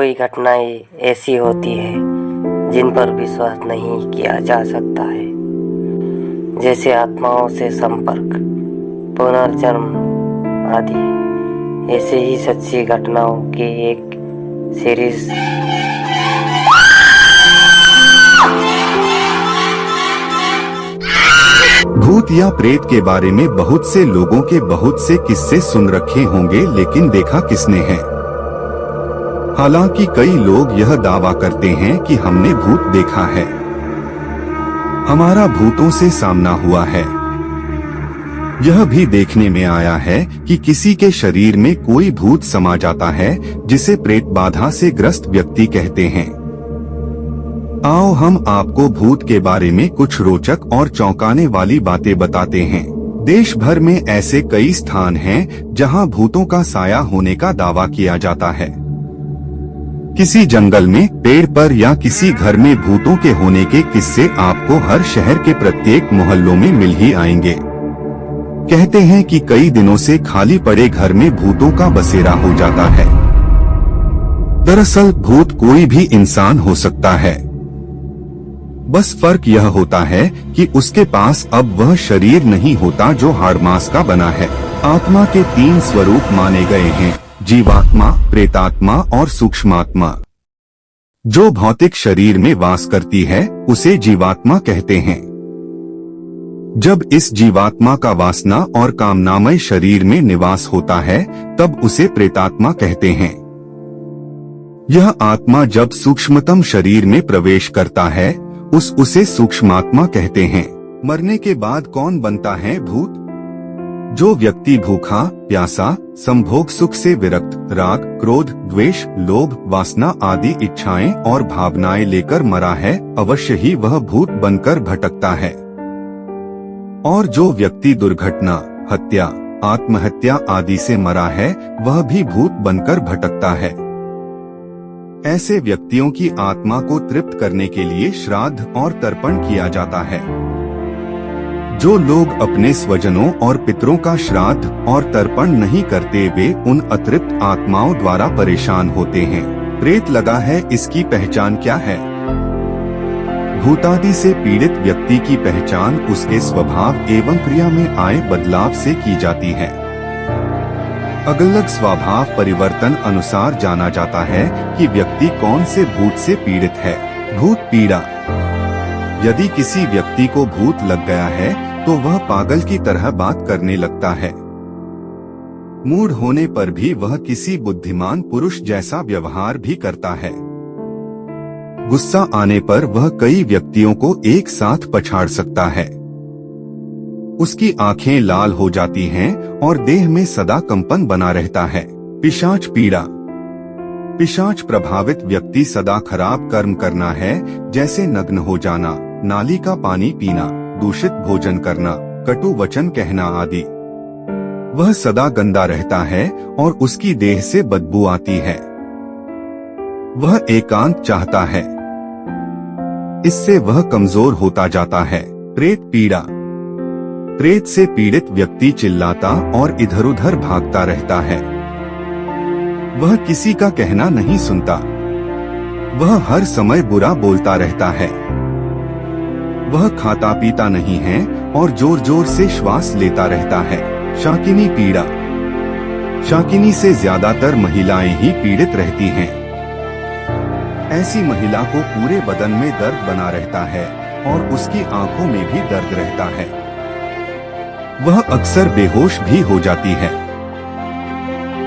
कोई घटनाएं ऐसी होती है जिन पर विश्वास नहीं किया जा सकता है, जैसे आत्माओं से संपर्क, पुनर्जन्म आदि। ऐसे ही सच्ची घटनाओं की एक सीरीज भूत या प्रेत के बारे में बहुत से लोगों के बहुत से किस्से सुन रखे होंगे, लेकिन देखा किसने है। हालांकि कई लोग यह दावा करते हैं कि हमने भूत देखा है, हमारा भूतों से सामना हुआ है। यह भी देखने में आया है कि किसी के शरीर में कोई भूत समा जाता है, जिसे प्रेत बाधा से ग्रस्त व्यक्ति कहते हैं। आओ हम आपको भूत के बारे में कुछ रोचक और चौंकाने वाली बातें बताते हैं। देश भर में ऐसे कई स्थान हैं जहां भूतों का साया होने का दावा किया जाता है। किसी जंगल में, पेड़ पर या किसी घर में भूतों के होने के किस्से आपको हर शहर के प्रत्येक मोहल्लों में मिल ही आएंगे। कहते हैं कि कई दिनों से खाली पड़े घर में भूतों का बसेरा हो जाता है। दरअसल भूत कोई भी इंसान हो सकता है, बस फर्क यह होता है कि उसके पास अब वह शरीर नहीं होता जो हाड़ मांस का बना है। आत्मा के 3 स्वरूप माने गए हैं: जीवात्मा, प्रेतात्मा और सूक्ष्मात्मा। जो भौतिक शरीर में वास करती है उसे जीवात्मा कहते हैं। जब इस जीवात्मा का वासना और कामनामय शरीर में निवास होता है तब उसे प्रेतात्मा कहते हैं। यह आत्मा जब सूक्ष्मतम शरीर में प्रवेश करता है उसे सूक्ष्मात्मा कहते हैं। मरने के बाद कौन बनता है भूत? जो व्यक्ति भूखा, प्यासा, संभोग सुख से विरक्त, राग, क्रोध, द्वेष, लोभ, वासना आदि इच्छाएं और भावनाएं लेकर मरा है, अवश्य ही वह भूत बनकर भटकता है। और जो व्यक्ति दुर्घटना, हत्या, आत्महत्या आदि से मरा है, वह भी भूत बनकर भटकता है। ऐसे व्यक्तियों की आत्मा को तृप्त करने के लिए श्राद्ध और तर्पण किया जाता है। जो लोग अपने स्वजनों और पितरों का श्राद्ध और तर्पण नहीं करते वे उन अतृप्त आत्माओं द्वारा परेशान होते हैं। प्रेत लगा है, इसकी पहचान क्या है? भूतादि से पीड़ित व्यक्ति की पहचान उसके स्वभाव एवं क्रिया में आए बदलाव से की जाती है। अलग स्वभाव परिवर्तन अनुसार जाना जाता है कि व्यक्ति कौन से भूत से पीड़ित है। भूत पीड़ा: यदि किसी व्यक्ति को भूत लग गया है तो वह पागल की तरह बात करने लगता है। मूढ़ होने पर भी वह किसी बुद्धिमान पुरुष जैसा व्यवहार भी करता है। गुस्सा आने पर वह कई व्यक्तियों को एक साथ पछाड़ सकता है। उसकी आंखें लाल हो जाती हैं और देह में सदा कंपन बना रहता है। पिशाच पीड़ा: पिशाच प्रभावित व्यक्ति सदा खराब कर्म करना है, जैसे नग्न हो जाना, नाली का पानी पीना, दूषित भोजन करना, कटु वचन कहना आदि। वह सदा गंदा रहता है और उसकी देह से बदबू आती है। वह एकांत चाहता है, इससे वह कमजोर होता जाता है। प्रेत पीड़ा: प्रेत से पीड़ित व्यक्ति चिल्लाता और इधर उधर भागता रहता है। वह किसी का कहना नहीं सुनता। वह हर समय बुरा बोलता रहता है। वह खाता पीता नहीं है और जोर जोर से श्वास लेता रहता है। शाकिनी पीड़ा: शाकिनी से ज्यादातर महिलाएं ही पीड़ित रहती हैं। ऐसी महिला को पूरे बदन में दर्द बना रहता है और उसकी आंखों में भी दर्द रहता है। वह अक्सर बेहोश भी हो जाती है।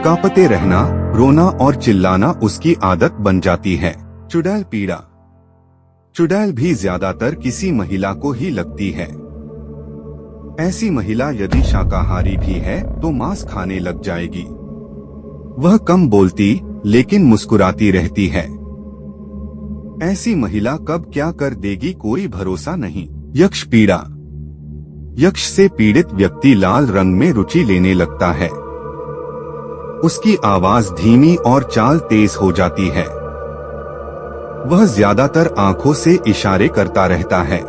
कांपते रहना, रोना और चिल्लाना उसकी आदत बन जाती है। चुड़ैल पीड़ा: चुड़ैल भी ज्यादातर किसी महिला को ही लगती है। ऐसी महिला यदि शाकाहारी भी है तो मांस खाने लग जाएगी। वह कम बोलती लेकिन मुस्कुराती रहती है। ऐसी महिला कब क्या कर देगी कोई भरोसा नहीं। यक्ष पीड़ा: यक्ष से पीड़ित व्यक्ति लाल रंग में रुचि लेने लगता है। उसकी आवाज धीमी और चाल तेज हो जाती है। वह ज्यादातर आंखों से इशारे करता रहता है।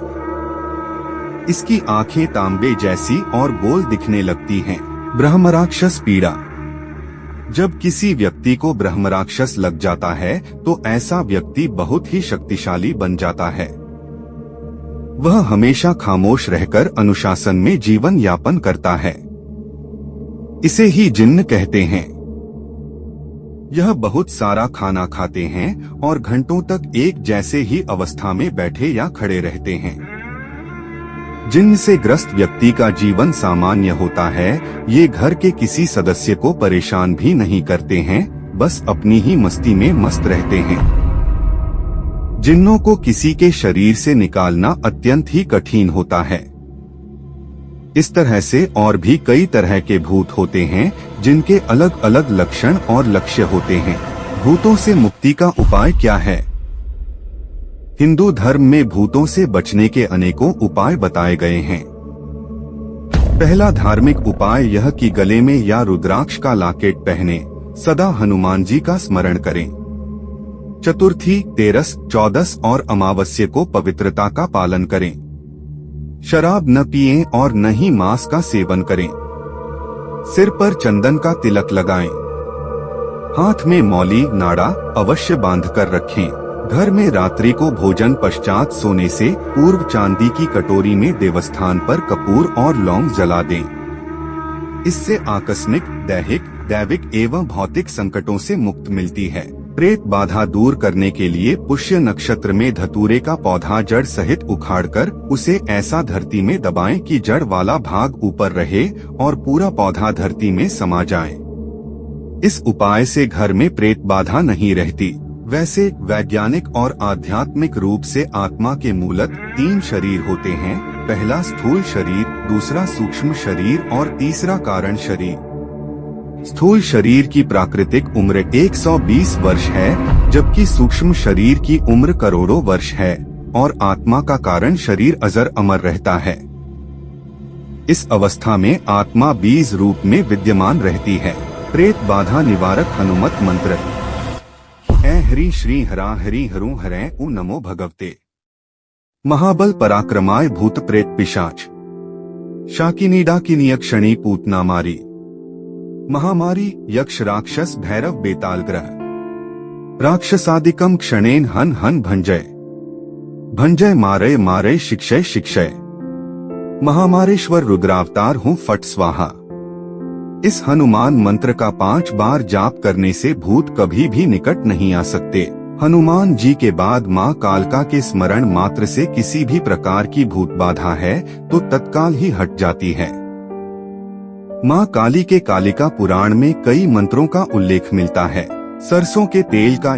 इसकी आंखें तांबे जैसी और गोल दिखने लगती हैं। ब्रह्मराक्षस पीड़ा: जब किसी व्यक्ति को ब्रह्मराक्षस लग जाता है तो ऐसा व्यक्ति बहुत ही शक्तिशाली बन जाता है। वह हमेशा खामोश रहकर अनुशासन में जीवन यापन करता है। इसे ही जिन्न कहते हैं। यह बहुत सारा खाना खाते हैं और घंटों तक एक जैसे ही अवस्था में बैठे या खड़े रहते हैं। जिन्न से ग्रस्त व्यक्ति का जीवन सामान्य होता है। ये घर के किसी सदस्य को परेशान भी नहीं करते हैं, बस अपनी ही मस्ती में मस्त रहते हैं। जिन्नों को किसी के शरीर से निकालना अत्यंत ही कठिन होता है। इस तरह से और भी कई तरह के भूत होते हैं जिनके अलग अलग लक्षण और लक्ष्य होते हैं। भूतों से मुक्ति का उपाय क्या है? हिंदू धर्म में भूतों से बचने के अनेकों उपाय बताए गए हैं। पहला धार्मिक उपाय यह कि गले में या रुद्राक्ष का लॉकेट पहने, सदा हनुमान जी का स्मरण करें। चतुर्थी, तेरस, चौदस और अमावस्या को पवित्रता का पालन करें। शराब न पिएं और न ही मांस का सेवन करें। सिर पर चंदन का तिलक लगाएं। हाथ में मौली नाड़ा अवश्य बांधकर रखें। घर में रात्रि को भोजन पश्चात सोने से पूर्व चांदी की कटोरी में देवस्थान पर कपूर और लौंग जला दें। इससे आकस्मिक, दैविक एवं भौतिक संकटों से मुक्ति मिलती है। प्रेत बाधा दूर करने के लिए पुष्य नक्षत्र में धतूरे का पौधा जड़ सहित उखाड़कर उसे ऐसा धरती में दबाएं कि जड़ वाला भाग ऊपर रहे और पूरा पौधा धरती में समा जाए। इस उपाय से घर में प्रेत बाधा नहीं रहती। वैसे वैज्ञानिक और आध्यात्मिक रूप से आत्मा के मूलत 3 शरीर होते हैं। पहला स्थूल शरीर, दूसरा सूक्ष्म शरीर और तीसरा कारण शरीर। स्थूल शरीर की प्राकृतिक उम्र 120 वर्ष है, जबकि सूक्ष्म शरीर की उम्र करोड़ों वर्ष है और आत्मा का कारण शरीर अजर अमर रहता है। इस अवस्था में आत्मा बीज रूप में विद्यमान रहती है। प्रेत बाधा निवारक हनुमत मंत्र। ऐ हरि श्री हरा हरि हरु हरै उ नमो भगवते। महाबल पराक्रमाय भूत प्रेत पिशाच। शाकिनीडा किनिय क्षणी पूतना मारी। महामारी यक्ष राक्षस भैरव बेताल ग्रह। राक्षसादिकम क्षणेन हन हन भंजय। भंजय मारे मारे शिक्षय शिक्षय। महामारेश्वर रुद्रावतार हूँ फट स्वाहा। इस हनुमान मंत्र का 5 बार जाप करने से भूत कभी भी निकट नहीं आ सकते। हनुमान जी के बाद माँ कालका के स्मरण मात्र से किसी भी प्रकार की भूत बाधा है तो तत्काल ही हट जाती है। माँ काली के कालिका पुराण में कई मंत्रों का उल्लेख मिलता है। सरसों के तेल का